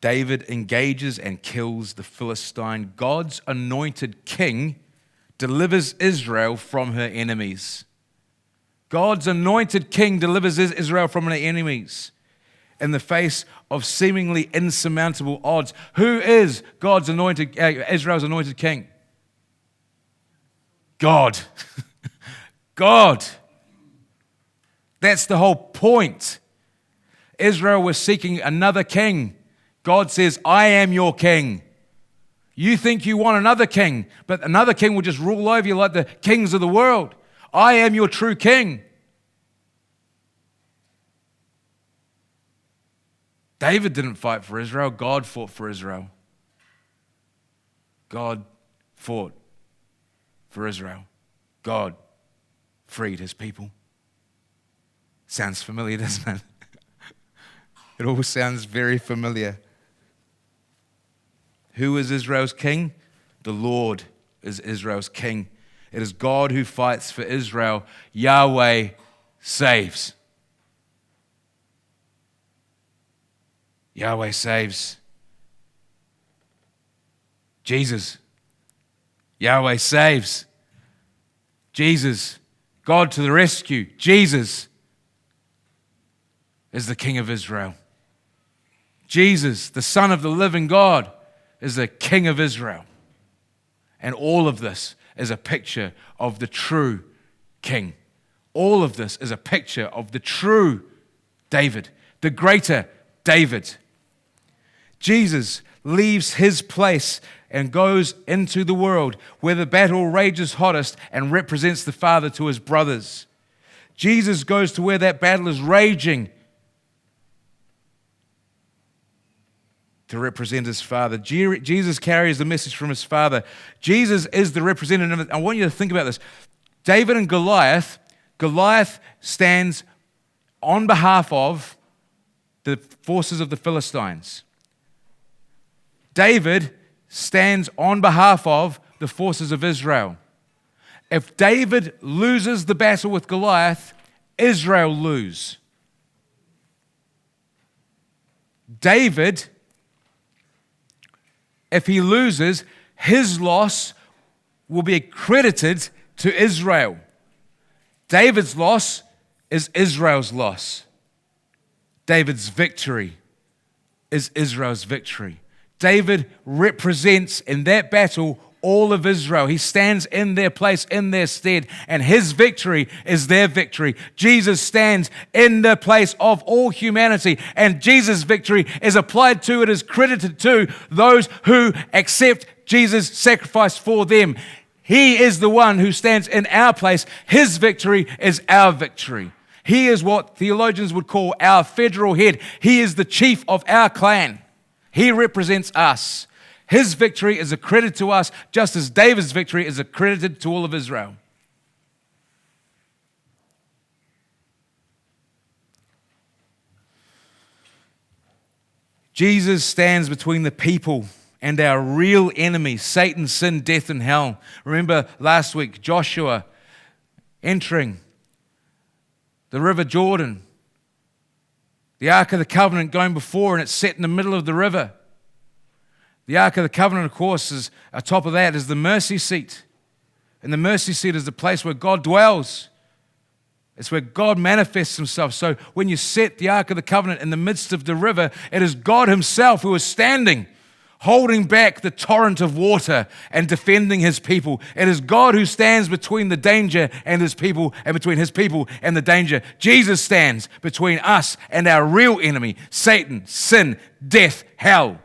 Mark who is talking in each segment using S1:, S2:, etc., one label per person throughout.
S1: David engages and kills the Philistine. God's anointed king delivers Israel from her enemies. God's anointed king delivers Israel from her enemies in the face of seemingly insurmountable odds. Who is Israel's anointed king? God. God. That's the whole point. Israel was seeking another king. God says, I am your king. You think you want another king, but another king will just rule over you like the kings of the world. I am your true king. David didn't fight for Israel. God fought for Israel. God fought for Israel. God freed his people. Sounds familiar, doesn't it? It all sounds very familiar. Who is Israel's king? The Lord is Israel's king. It is God who fights for Israel. Yahweh saves. Yahweh saves. Jesus. Yahweh saves. Jesus. God to the rescue. Jesus is the King of Israel. Jesus, the Son of the living God, is the King of Israel. And all of this is a picture of the true King. All of this is a picture of the true David, the greater David. Jesus leaves his place and goes into the world where the battle rages hottest and represents the Father to his brothers. Jesus goes to where that battle is raging to represent his Father. Jesus carries the message from his Father. Jesus is the representative. I want you to think about this. David and Goliath stands on behalf of the forces of the Philistines. David stands on behalf of the forces of Israel. If David loses the battle with Goliath, Israel lose. David, if he loses, his loss will be accredited to Israel. David's loss is Israel's loss. David's victory is Israel's victory. David represents in that battle all of Israel. He stands in their place, in their stead, and his victory is their victory. Jesus stands in the place of all humanity, and Jesus' victory is applied to, it is credited to those who accept Jesus' sacrifice for them. He is the one who stands in our place. His victory is our victory. He is what theologians would call our federal head. He is the chief of our clan. He represents us. His victory is accredited to us, just as David's victory is accredited to all of Israel. Jesus stands between the people and our real enemy, Satan, sin, death, and hell. Remember last week, Joshua entering the river Jordan. The Ark of the Covenant going before, and it's set in the middle of the river. The Ark of the Covenant, of course, is atop of that is the mercy seat. And the mercy seat is the place where God dwells. It's where God manifests himself. So when you set the Ark of the Covenant in the midst of the river, it is God himself who is standing, holding back the torrent of water and defending his people. It is God who stands between the danger and his people, and between his people and the danger. Jesus stands between us and our real enemy, Satan, sin, death, hell.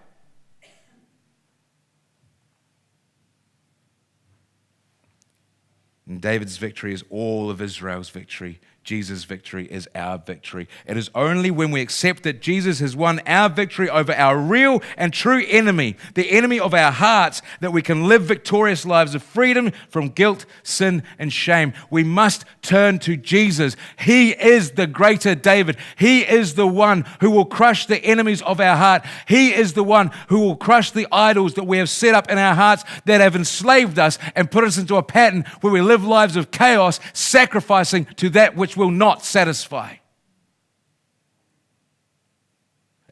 S1: And David's victory is all of Israel's victory. Jesus' victory is our victory. It is only when we accept that Jesus has won our victory over our real and true enemy, the enemy of our hearts, that we can live victorious lives of freedom from guilt, sin, and shame. We must turn to Jesus. He is the greater David. He is the one who will crush the enemies of our heart. He is the one who will crush the idols that we have set up in our hearts that have enslaved us and put us into a pattern where we live lives of chaos, sacrificing to that which will not satisfy.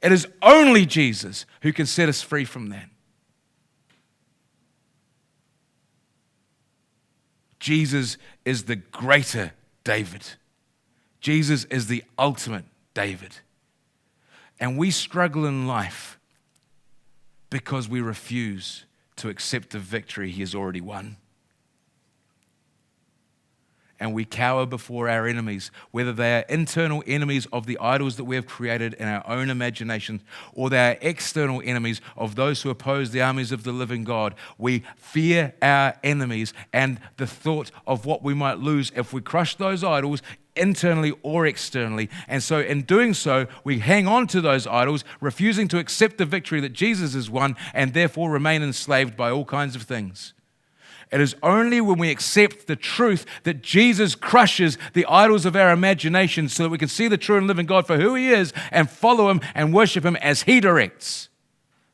S1: It is only Jesus who can set us free from that. Jesus is the greater David. Jesus is the ultimate David. And we struggle in life because we refuse to accept the victory he has already won. And we cower before our enemies, whether they are internal enemies of the idols that we have created in our own imagination, or they are external enemies of those who oppose the armies of the living God. We fear our enemies and the thought of what we might lose if we crush those idols internally or externally. And so in doing so, we hang on to those idols, refusing to accept the victory that Jesus has won, and therefore remain enslaved by all kinds of things. It is only when we accept the truth that Jesus crushes the idols of our imagination so that we can see the true and living God for who he is and follow him and worship him as he directs,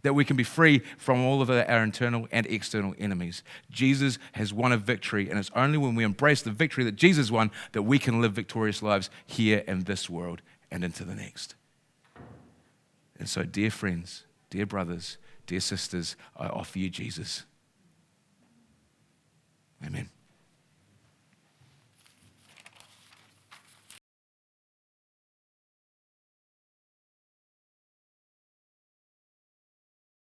S1: that we can be free from all of our internal and external enemies. Jesus has won a victory, and it's only when we embrace the victory that Jesus won that we can live victorious lives here in this world and into the next. And so, dear friends, dear brothers, dear sisters, I offer you Jesus. Amen.